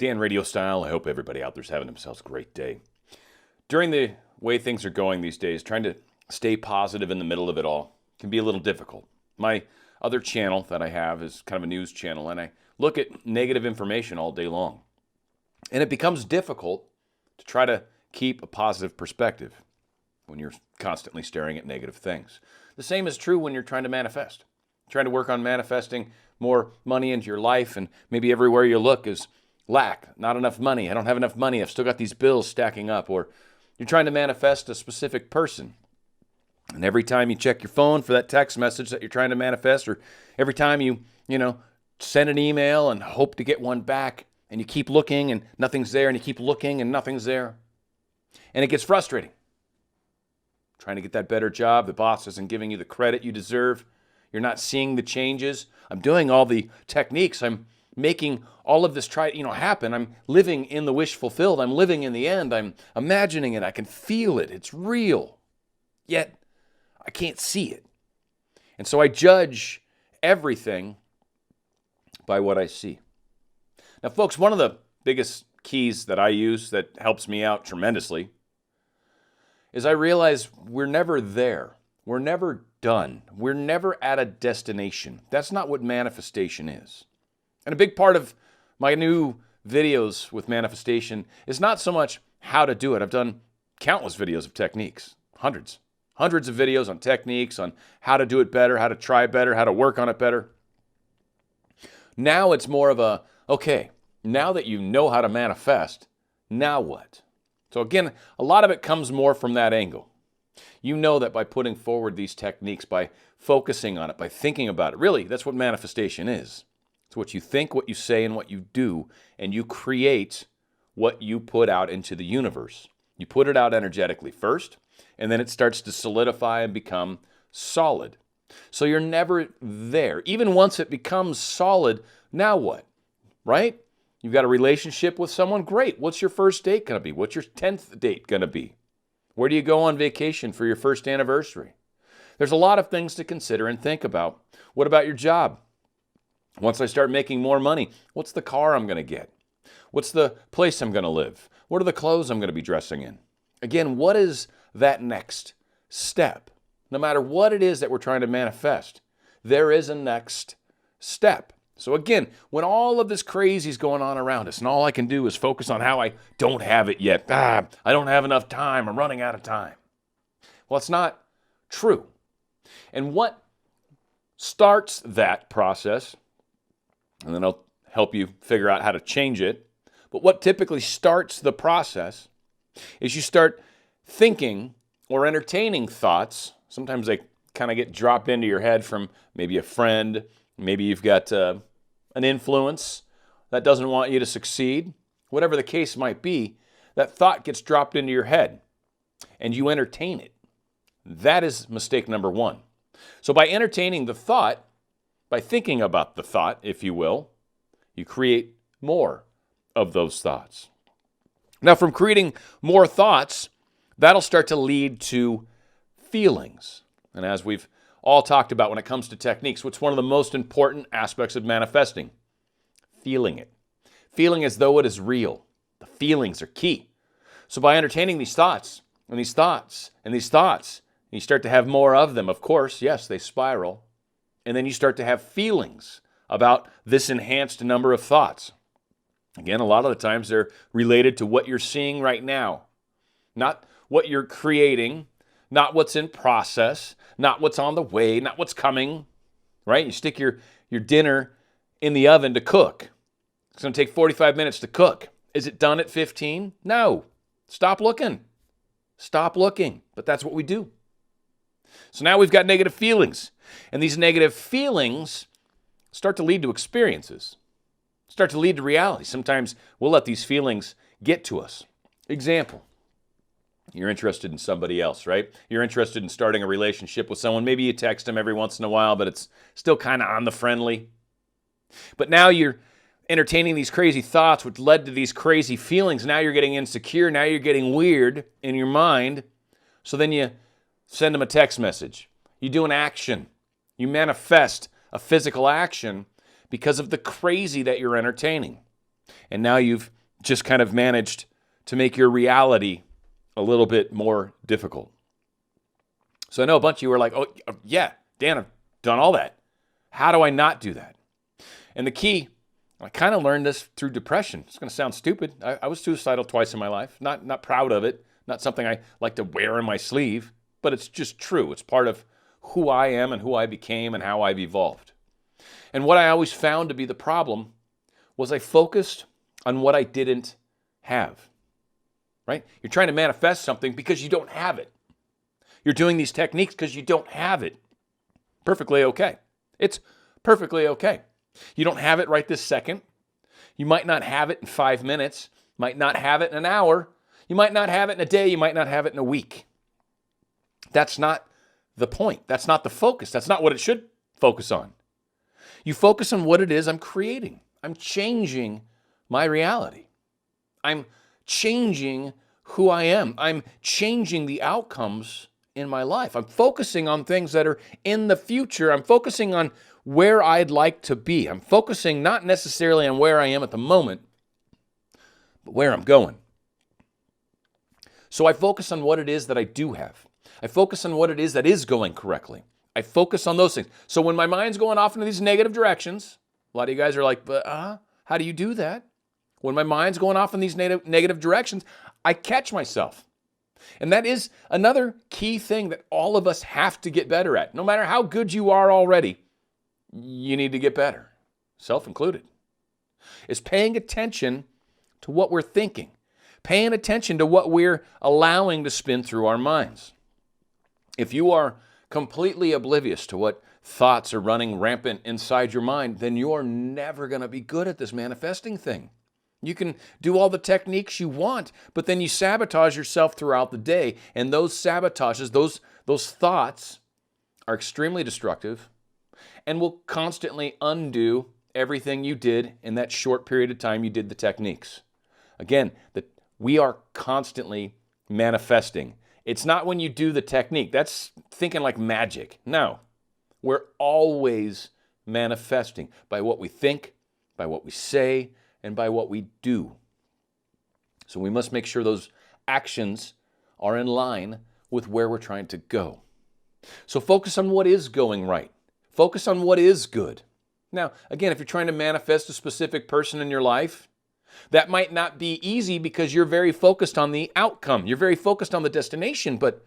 Dan RadioStyle. I hope everybody out there's having themselves a great day. During the way things are going these days, trying to stay positive in the middle of it all can be a little difficult. My other channel that I have is kind of a news channel, and I look at negative information all day long. And it becomes difficult to try to keep a positive perspective when you're constantly staring at negative things. The same is true when you're trying to manifest. Trying to work on manifesting more money into your life, and maybe everywhere you look is lack, not enough money. I don't have enough money. I've still got these bills stacking up. Or you're trying to manifest a specific person. And every time you check your phone for that text message that you're trying to manifest, or every time you send an email and hope to get one back, and you keep looking and nothing's there, and you keep looking and nothing's there. And it gets frustrating. Trying to get that better job, the boss isn't giving you the credit you deserve. You're not seeing the changes. I'm doing all the techniques. I'm making all of this happen. I'm living in the wish fulfilled. I'm living in the end. I'm imagining it. I can feel it. It's real. Yet, I can't see it. And so I judge everything by what I see. Now, folks, one of the biggest keys that I use that helps me out tremendously is I realize we're never there. We're never done. We're never at a destination. That's not what manifestation is. And a big part of my new videos with manifestation is not so much how to do it. I've done countless videos of techniques, hundreds of videos on techniques, on how to do it better, how to try better, how to work on it better. Now it's more of a, okay, now that you know how to manifest, now what? So again, a lot of it comes more from that angle. You know that by putting forward these techniques, by focusing on it, by thinking about it, really, that's what manifestation is. It's what you think, what you say, and what you do, and you create what you put out into the universe. You put it out energetically first, and then it starts to solidify and become solid. So you're never there. Even once it becomes solid, now what? Right? You've got a relationship with someone, great. What's your first date going to be? What's your 10th date going to be? Where do you go on vacation for your first anniversary? There's a lot of things to consider and think about. What about your job? Once I start making more money, what's the car I'm going to get? What's the place I'm going to live? What are the clothes I'm going to be dressing in? Again, what is that next step? No matter what it is that we're trying to manifest, there is a next step. So again, when all of this crazy is going on around us and all I can do is focus on how I don't have it yet, I don't have enough time, I'm running out of time. Well, it's not true. And what starts that process, and then I'll help you figure out how to change it, but what typically starts the process is you start thinking or entertaining thoughts. Sometimes they kind of get dropped into your head from maybe a friend. Maybe you've got an influence that doesn't want you to succeed. Whatever the case might be, that thought gets dropped into your head and you entertain it. That is mistake number one. So by entertaining the thought, by thinking about the thought, if you will, you create more of those thoughts. Now, from creating more thoughts, that'll start to lead to feelings. And as we've all talked about when it comes to techniques, what's one of the most important aspects of manifesting? Feeling it. Feeling as though it is real. The feelings are key. So by entertaining these thoughts, and these thoughts, and these thoughts, and you start to have more of them, of course, yes, they spiral. And then you start to have feelings about this enhanced number of thoughts. Again, a lot of the times they're related to what you're seeing right now. Not what you're creating, not what's in process, not what's on the way, not what's coming, right? You stick your dinner in the oven to cook. It's going to take 45 minutes to cook. Is it done at 15? No. Stop looking. Stop looking. But that's what we do. So now we've got negative feelings. And these negative feelings start to lead to experiences, start to lead to reality. Sometimes we'll let these feelings get to us. Example. You're interested in somebody else, right? You're interested in starting a relationship with someone. Maybe you text them every once in a while, but it's still kind of on the friendly. But now you're entertaining these crazy thoughts, which led to these crazy feelings. Now you're getting insecure. Now you're getting weird in your mind. So then you send them a text message. You do an action. You manifest a physical action because of the crazy that you're entertaining. And now you've just kind of managed to make your reality a little bit more difficult. So I know a bunch of you are like, oh, yeah, Dan, I've done all that. How do I not do that? And the key, I kind of learned this through depression. It's going to sound stupid. I was suicidal twice in my life. Not proud of it. Not something I like to wear in my sleeve. But it's just true. It's part of who I am and who I became and how I've evolved. And what I always found to be the problem was I focused on what I didn't have. Right? You're trying to manifest something because you don't have it. You're doing these techniques because you don't have it. Perfectly okay. It's perfectly okay. You don't have it right this second. You might not have it in 5 minutes. Might not have it in an hour. You might not have it in a day. You might not have it in a week. That's not the point. That's not the focus. That's not what it should focus on. You focus on what it is I'm creating. I'm changing my reality. I'm changing who I am. I'm changing the outcomes in my life. I'm focusing on things that are in the future. I'm focusing on where I'd like to be. I'm focusing not necessarily on where I am at the moment, but where I'm going. So I focus on what it is that I do have. I focus on what it is that is going correctly. I focus on those things. So when my mind's going off into these negative directions, a lot of you guys are like, but how do you do that? When my mind's going off in these negative directions, I catch myself. And that is another key thing that all of us have to get better at. No matter how good you are already, you need to get better, self included. It's paying attention to what we're thinking, paying attention to what we're allowing to spin through our minds. If you are completely oblivious to what thoughts are running rampant inside your mind, then you are never going to be good at this manifesting thing. You can do all the techniques you want, but then you sabotage yourself throughout the day. And those sabotages, those thoughts are extremely destructive and will constantly undo everything you did in that short period of time you did the techniques. Again, we are constantly manifesting. It's not when you do the technique. That's thinking like magic. No, we're always manifesting by what we think, by what we say, and by what we do. So we must make sure those actions are in line with where we're trying to go. So focus on what is going right. Focus on what is good. Now, again, if you're trying to manifest a specific person in your life, that might not be easy because you're very focused on the outcome. You're very focused on the destination, but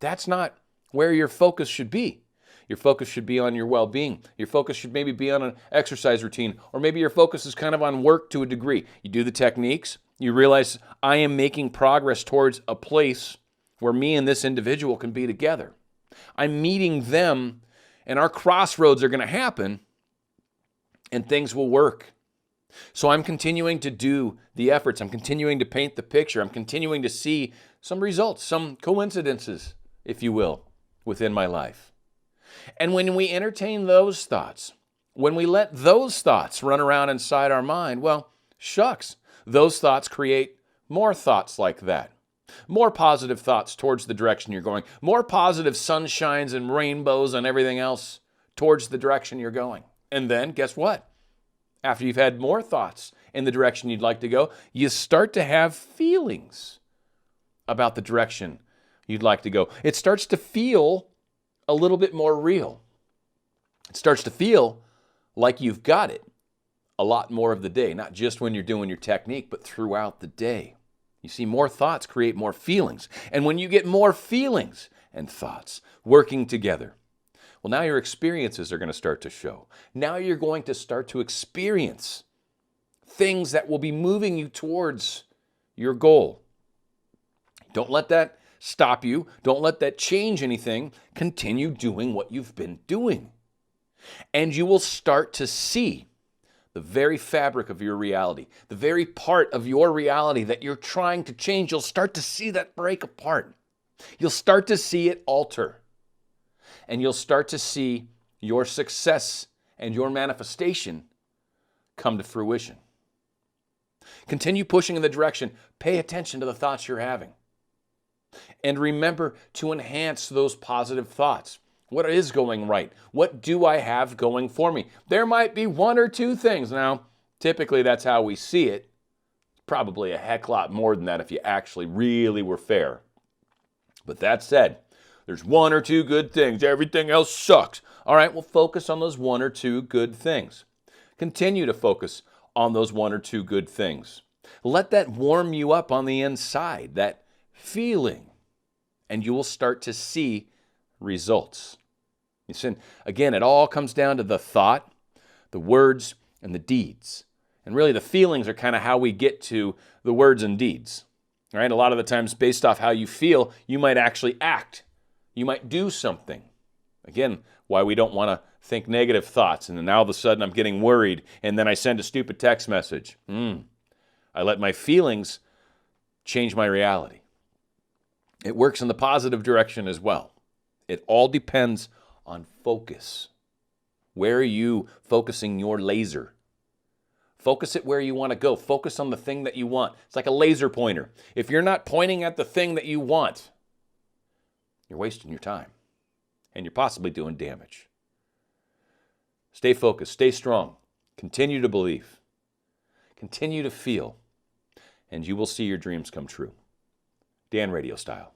that's not where your focus should be. Your focus should be on your well-being. Your focus should maybe be on an exercise routine, or maybe your focus is kind of on work to a degree. You do the techniques, you realize I am making progress towards a place where me and this individual can be together. I'm meeting them, and our crossroads are going to happen, and things will work. So I'm continuing to do the efforts. I'm continuing to paint the picture. I'm continuing to see some results, some coincidences, if you will, within my life. And when we entertain those thoughts, when we let those thoughts run around inside our mind, well, shucks, those thoughts create more thoughts like that. More positive thoughts towards the direction you're going. More positive sunshines and rainbows and everything else towards the direction you're going. And then, guess what? After you've had more thoughts in the direction you'd like to go, you start to have feelings about the direction you'd like to go. It starts to feel a little bit more real. It starts to feel like you've got it a lot more of the day, not just when you're doing your technique, but throughout the day. You see, more thoughts create more feelings. And when you get more feelings and thoughts working together, well, now your experiences are going to start to show. Now you're going to start to experience things that will be moving you towards your goal. Don't let that stop you. Don't let that change anything. Continue doing what you've been doing. And you will start to see the very fabric of your reality, the very part of your reality that you're trying to change. You'll start to see that break apart. You'll start to see it alter. And you'll start to see your success and your manifestation come to fruition. Continue pushing in the direction. Pay attention to the thoughts you're having. And remember to enhance those positive thoughts. What is going right? What do I have going for me? There might be one or two things. Now, Typically, that's how we see it. Probably a heck lot more than that if you actually really were fair. But that said, there's one or two good things. Everything else sucks. All right, well, focus on those one or two good things. Continue to focus on those one or two good things. Let that warm you up on the inside, that feeling, and you will start to see results. You see, again, it all comes down to the thought, the words, and the deeds. And really, the feelings are kind of how we get to the words and deeds. All right, a lot of the times, based off how you feel, you might actually act. You might do something. Again, why we don't want to think negative thoughts, and then now all of a sudden I'm getting worried, and then I send a stupid text message. I let my feelings change my reality. It works in the positive direction as well. It all depends on focus. Where are you focusing your laser? Focus it where you want to go. Focus on the thing that you want. It's like a laser pointer. If you're not pointing at the thing that you want, you're wasting your time. And you're possibly doing damage. Stay focused. Stay strong. Continue to believe. Continue to feel. And you will see your dreams come true. Dan, RadioStyle.